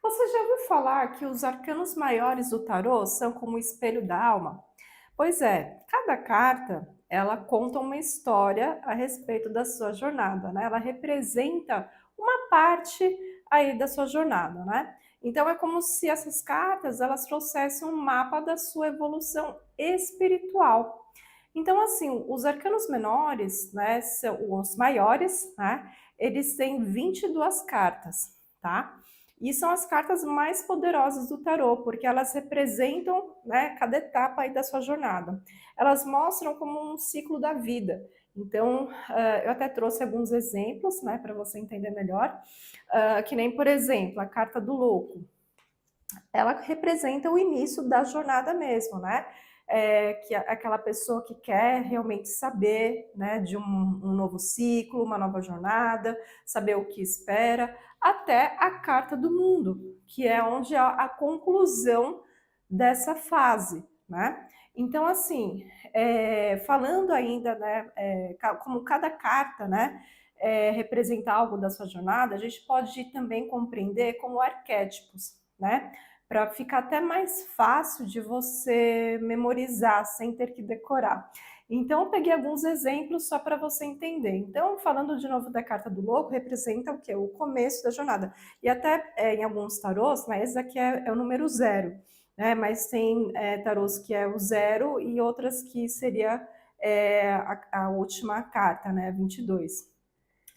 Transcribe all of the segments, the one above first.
Você já ouviu falar que os arcanos maiores do tarô são como o espelho da alma? Pois é, cada carta, ela conta uma história a respeito da sua jornada, né? Ela representa uma parte aí da sua jornada, né? Então é como se essas cartas, elas trouxessem um mapa da sua evolução espiritual. Então, assim, os arcanos menores, né, são os maiores, né? Eles têm 22 cartas, tá? E são as cartas mais poderosas do tarô, porque elas representam, né, cada etapa aí da sua jornada. Elas mostram como um ciclo da vida. Então, eu até trouxe alguns exemplos, né, para você entender melhor. Que nem, por exemplo, a carta do louco. Ela representa o início da jornada mesmo, né? Que é aquela pessoa que quer realmente saber, né, de um novo ciclo, uma nova jornada, saber o que espera, até a carta do mundo, que é onde a conclusão dessa fase, né? Então, assim, falando ainda, né, como cada carta, né, representa algo da sua jornada, a gente pode também compreender como arquétipos, né? Para ficar até mais fácil de você memorizar sem ter que decorar. Então, eu peguei alguns exemplos só para você entender. Então, falando de novo da carta do louco, representa o quê? O começo da jornada. E até em alguns tarôs, né, esse aqui é o número zero, né? Mas tem tarôs que é o zero e outras que seria a última carta, né? 22.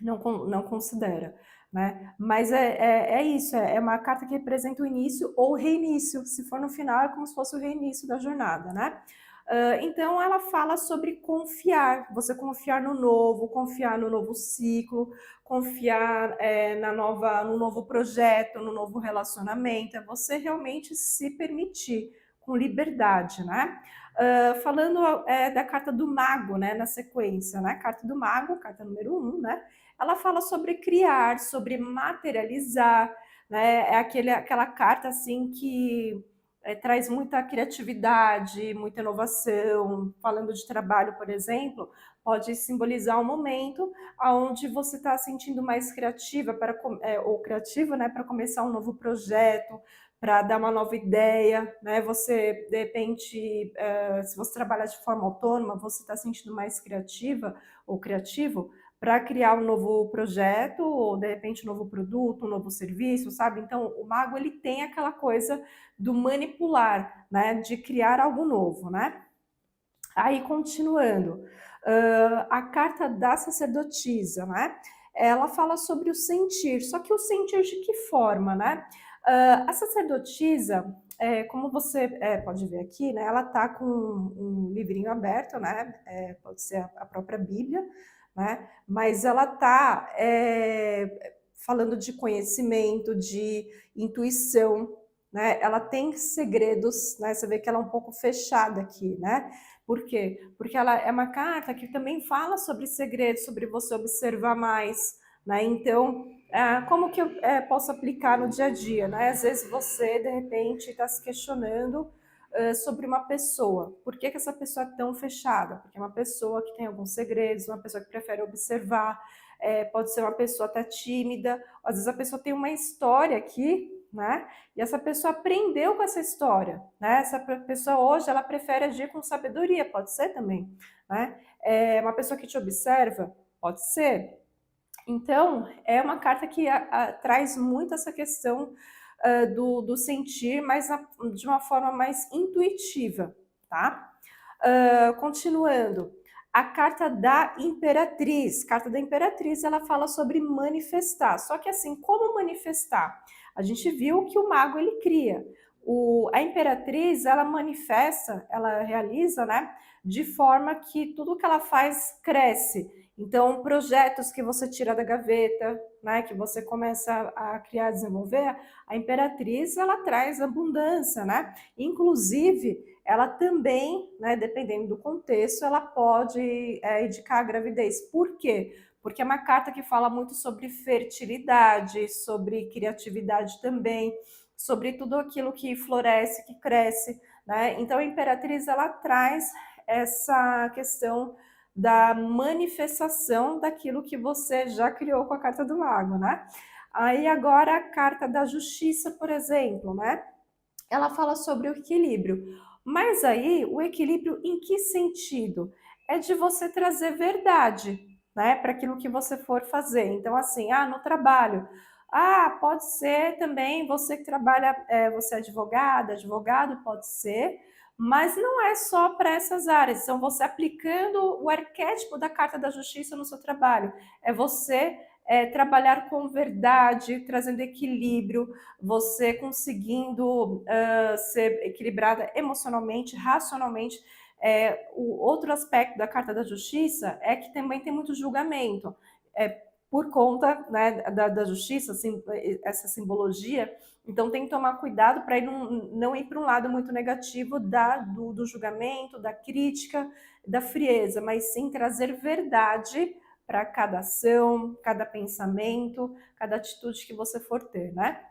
Não considera, né? Mas é isso, é uma carta que representa o início ou o reinício. Se for no final, é como se fosse o reinício da jornada, né? Então, ela fala sobre confiar, você confiar no novo, confiar no novo ciclo, confiar no novo projeto, no novo relacionamento, é você realmente se permitir com liberdade, né? Falando da carta do mago, né, na sequência, né? Carta do mago, carta número 1, né? Ela fala sobre criar, sobre materializar, né? Aquela carta assim que traz muita criatividade, muita inovação. Falando de trabalho, por exemplo, pode simbolizar um momento onde você está se sentindo mais criativa ou criativo, né, para começar um novo projeto, para dar uma nova ideia, né? Você, de repente, se você trabalha de forma autônoma, você está se sentindo mais criativa ou criativo para criar um novo projeto, ou de repente um novo produto, um novo serviço, sabe? Então, o mago ele tem aquela coisa do manipular, né? De criar algo novo, né? Aí, continuando, a carta da sacerdotisa, né? Ela fala sobre o sentir, só que o sentir de que forma, né? A sacerdotisa, como você pode ver aqui, né? Ela tá com um livrinho aberto, né? Pode ser a própria Bíblia, né? Mas ela tá falando de conhecimento, de intuição, né? Ela tem segredos, né? Você vê que ela é um pouco fechada aqui, né? Por quê? Porque ela é uma carta que também fala sobre segredos, sobre você observar mais, né? Então, como que eu posso aplicar no dia a dia, né? Às vezes você, de repente, está se questionando sobre uma pessoa. Por que essa pessoa é tão fechada? Porque é uma pessoa que tem alguns segredos, uma pessoa que prefere observar, pode ser uma pessoa até tímida, às vezes a pessoa tem uma história aqui, né? E essa pessoa aprendeu com essa história, né? Essa pessoa hoje ela prefere agir com sabedoria, pode ser também, né? Uma pessoa que te observa, pode ser. Então, é uma carta que traz muito essa questão do sentir, mas de uma forma mais intuitiva, tá? Continuando, a carta da Imperatriz. Carta da Imperatriz, ela fala sobre manifestar. Só que assim, como manifestar? A gente viu que o mago ele cria. A Imperatriz, ela manifesta, ela realiza, né? De forma que tudo que ela faz cresce. Então, projetos que você tira da gaveta, né? Que você começa a criar, desenvolver, a Imperatriz, ela traz abundância, né? Inclusive, ela também, né, dependendo do contexto, ela pode indicar a gravidez. Por quê? Porque é uma carta que fala muito sobre fertilidade, sobre criatividade também, sobre tudo aquilo que floresce, que cresce, né? Então a Imperatriz ela traz essa questão da manifestação daquilo que você já criou com a carta do mago, né? Aí agora a carta da justiça, por exemplo, né? Ela fala sobre o equilíbrio. Mas aí, o equilíbrio em que sentido? É de você trazer verdade, né, para aquilo que você for fazer. Então, assim, no trabalho. Pode ser também você que trabalha, você é advogada, advogado, pode ser, mas não é só para essas áreas. Então, você aplicando o arquétipo da Carta da Justiça no seu trabalho. É você trabalhar com verdade, trazendo equilíbrio, você conseguindo ser equilibrada emocionalmente, racionalmente. O outro aspecto da Carta da Justiça é que também tem muito julgamento. Por conta, né, da justiça, assim, essa simbologia, então tem que tomar cuidado para não ir para um lado muito negativo do julgamento, da crítica, da frieza, mas sim trazer verdade para cada ação, cada pensamento, cada atitude que você for ter, né?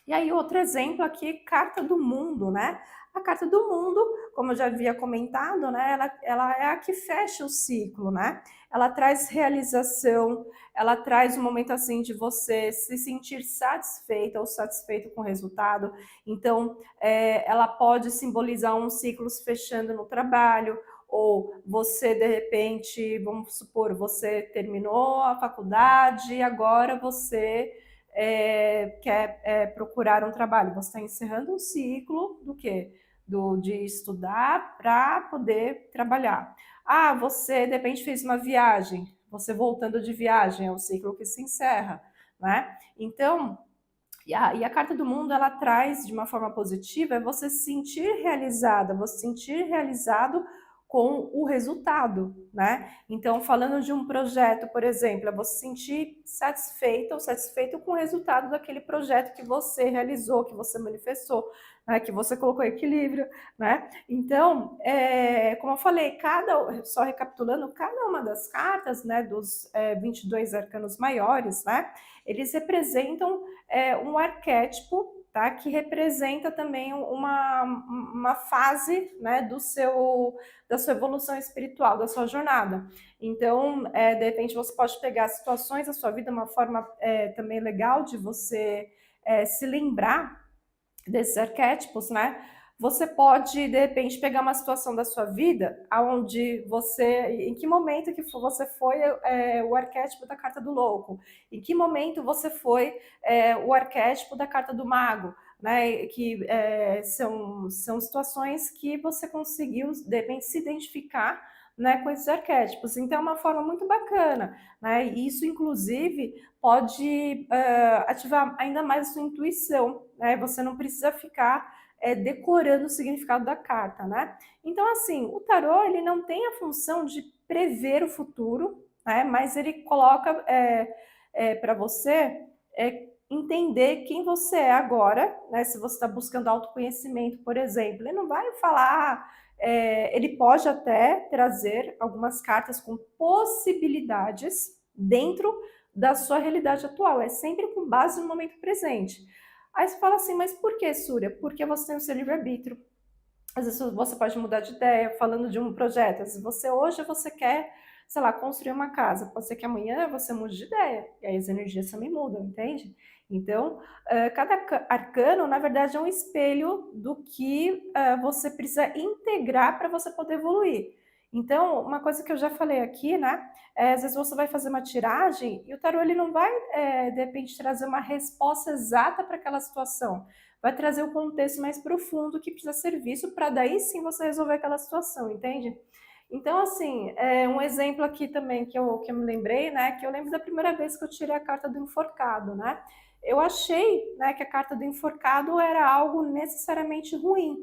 E aí, outro exemplo aqui, carta do mundo, né? A carta do mundo, como eu já havia comentado, né? Ela é a que fecha o ciclo, né? Ela traz realização, ela traz um momento assim de você se sentir satisfeita ou satisfeito com o resultado. Então, ela pode simbolizar um ciclo se fechando no trabalho, ou você, de repente, vamos supor, você terminou a faculdade e agora você quer procurar um trabalho. Você está encerrando um ciclo do quê? De estudar para poder trabalhar. Você de repente fez uma viagem, você voltando de viagem, é um ciclo que se encerra, né? Então, e a carta do mundo, ela traz de uma forma positiva, é você se sentir realizada, você se sentir realizado com o resultado, né? Então, falando de um projeto, por exemplo, é você se sentir satisfeita ou satisfeito com o resultado daquele projeto que você realizou, que você manifestou, né? Que você colocou em equilíbrio, né? Então, como eu falei, só recapitulando, cada uma das cartas, né, dos 22 arcanos maiores, né? Eles representam um arquétipo, tá? Que representa também uma fase, né, da sua evolução espiritual, da sua jornada. Então, de repente, você pode pegar situações da sua vida, uma forma também legal de você se lembrar desses arquétipos, né? Você pode, de repente, pegar uma situação da sua vida onde em que momento que você foi o arquétipo da carta do louco, em que momento você foi o arquétipo da carta do mago, né? Que são situações que você conseguiu, de repente, se identificar, né, com esses arquétipos. Então, é uma forma muito bacana, né? E isso, inclusive, pode ativar ainda mais a sua intuição, né? Você não precisa ficar decorando o significado da carta, né? Então, assim, o tarô, ele não tem a função de prever o futuro, né? Mas ele coloca para você entender quem você é agora, né? Se você está buscando autoconhecimento, por exemplo, ele não vai falar, ele pode até trazer algumas cartas com possibilidades dentro da sua realidade atual, é sempre com base no momento presente. Aí você fala assim, mas por que, Súria? Porque você tem o seu livre-arbítrio. Às vezes você pode mudar de ideia, falando de um projeto. Às vezes hoje você quer, sei lá, construir uma casa. Pode ser que amanhã você mude de ideia. E aí as energias também mudam, entende? Então, cada arcano, na verdade, é um espelho do que você precisa integrar para você poder evoluir. Então, uma coisa que eu já falei aqui, né? Às vezes você vai fazer uma tiragem e o tarô ele não vai, de repente, trazer uma resposta exata para aquela situação. Vai trazer o contexto mais profundo que precisa ser visto para daí sim você resolver aquela situação, entende? Então, assim, um exemplo aqui também que eu me lembrei, né? Que eu lembro da primeira vez que eu tirei a carta do enforcado, né? Eu achei, né, que a carta do enforcado era algo necessariamente ruim.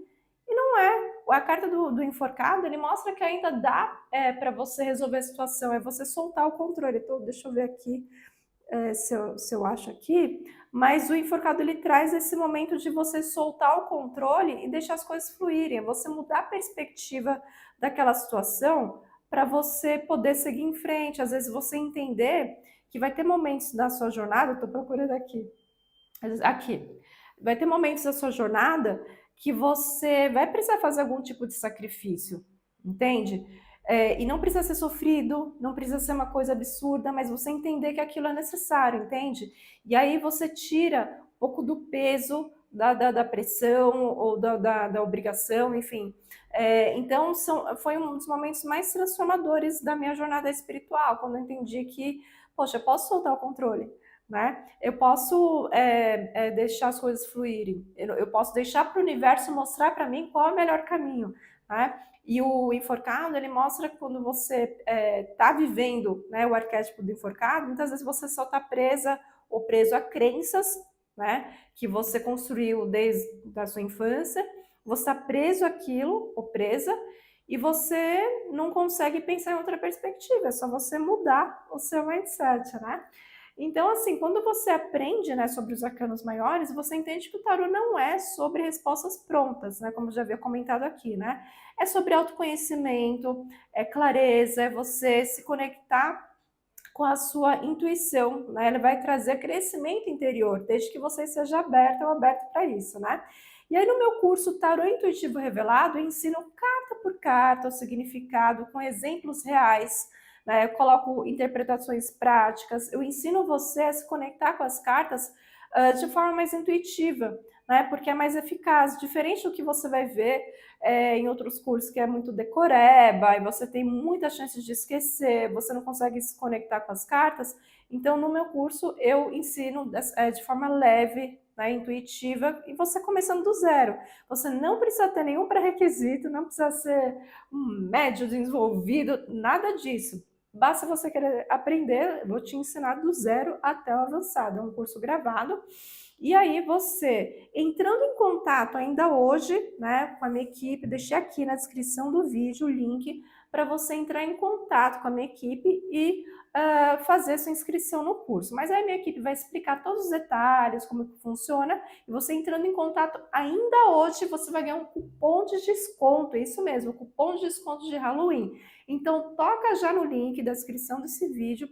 E não é. A carta do enforcado, ele mostra que ainda dá para você resolver a situação, é você soltar o controle. Então, deixa eu ver aqui se eu acho aqui, mas o enforcado ele traz esse momento de você soltar o controle e deixar as coisas fluírem, você mudar a perspectiva daquela situação para você poder seguir em frente. Às vezes você entender que vai ter momentos da sua jornada, estou procurando aqui, vai ter momentos da sua jornada que você vai precisar fazer algum tipo de sacrifício, entende? E não precisa ser sofrido, não precisa ser uma coisa absurda, mas você entender que aquilo é necessário, entende? E aí você tira um pouco do peso da pressão ou da obrigação, enfim. Então, foi um dos momentos mais transformadores da minha jornada espiritual, quando eu entendi que, poxa, eu posso soltar o controle, né? Eu posso deixar as coisas fluírem, eu posso deixar para o universo mostrar para mim qual é o melhor caminho, né? E o enforcado, ele mostra que quando você está vivendo, né, o arquétipo do enforcado, muitas vezes você só está presa ou preso a crenças, né, que você construiu desde a sua infância, você está preso àquilo, ou presa, e você não consegue pensar em outra perspectiva, é só você mudar o seu mindset, né? Então, assim, quando você aprende, né, sobre os arcanos maiores, você entende que o tarô não é sobre respostas prontas, né, como eu já havia comentado aqui, né? É sobre autoconhecimento, é clareza, é você se conectar com a sua intuição, né? Ele vai trazer crescimento interior, desde que você seja aberto ou aberto para isso, né? E aí no meu curso Tarô Intuitivo Revelado, eu ensino carta por carta o significado com exemplos reais, né? Eu coloco interpretações práticas, eu ensino você a se conectar com as cartas de forma mais intuitiva, né? Porque é mais eficaz, diferente do que você vai ver em outros cursos que é muito decoreba, e você tem muitas chances de esquecer, você não consegue se conectar com as cartas. Então, no meu curso, eu ensino de forma leve, né, intuitiva, e você começando do zero. Você não precisa ter nenhum pré-requisito, não precisa ser um médio desenvolvido, nada disso. Basta você querer aprender, eu vou te ensinar do zero até o avançado. É um curso gravado. E aí você, entrando em contato ainda hoje, né, com a minha equipe, deixei aqui na descrição do vídeo o link para você entrar em contato com a minha equipe e fazer sua inscrição no curso. Mas aí a minha equipe vai explicar todos os detalhes, como que funciona, e você entrando em contato ainda hoje, você vai ganhar um cupom de desconto, isso mesmo, cupom de desconto de Halloween. Então toca já no link da descrição desse vídeo,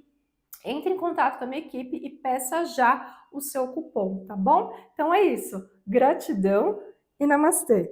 entre em contato com a minha equipe e peça já o seu cupom, tá bom? Então é isso. Gratidão e namastê!